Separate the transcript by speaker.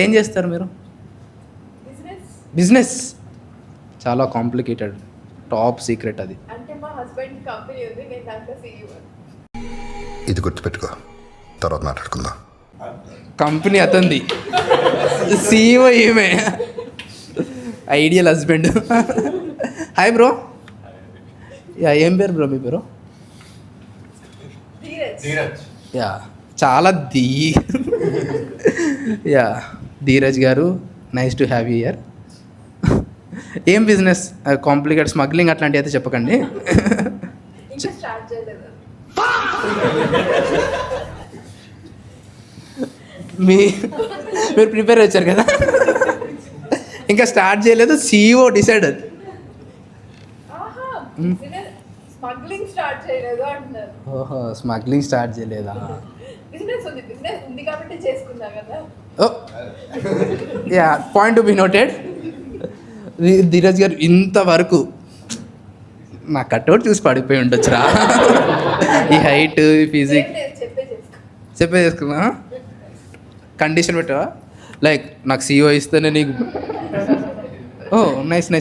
Speaker 1: ఏం చేస్తారు మీరు? బిజినెస్. చాలా కాంప్లికేటెడ్, టాప్ సీక్రెట్ అది.
Speaker 2: అంటే మా హస్బెండ్ కంపెనీ ఉంది, నేను దాంట్లో CEO.
Speaker 3: ఇది గుర్తుపెట్టుకో, తర్వాత మాట్లాడుకుందాం.
Speaker 1: కంపెనీ అతంది, CEO ఈమె. Ideal husband. Hi bro. Yeah, ఏం పేరు బ్రో మీ పేరు?
Speaker 2: ధీరజ్.
Speaker 1: యా, చాలా యా, ధీరజ్ గారు, nice to have you here. ఏం బిజినెస్? కాంప్లికేట్ స్మగ్లింగ్ అట్లాంటివి అయితే చెప్పకండి.
Speaker 2: ఇంకా స్టార్ట్ చేయలేదు.
Speaker 1: మీరు ప్రిపేర్ వచ్చారు కదా, ఇంకా స్టార్ట్ చేయలేదు. CEO decided.
Speaker 2: స్మగ్లింగ్ స్టార్ట్ చేయలేదు అంటున్నారు.
Speaker 1: ఓహో, స్మగ్లింగ్ స్టార్ట్ చేయలేదా?
Speaker 2: బిజినెస్ ఉంది కాబట్టి చేసుకున్నా కదా.
Speaker 1: Oh yeah, point to be noted. Dheeraj గారు ఇంతవరకు నా కట్అవుట్ చూసి పడిపోయి ఉండొచ్చురా. ఈ హైట్, ఈ ఫిజిక్ చెప్పే చేసుకున్నా. కండిషన్ పెట్టవా? లైక్ నాకు CEO ఇస్తేనే నీకు. ఓ నైస్ నైస్.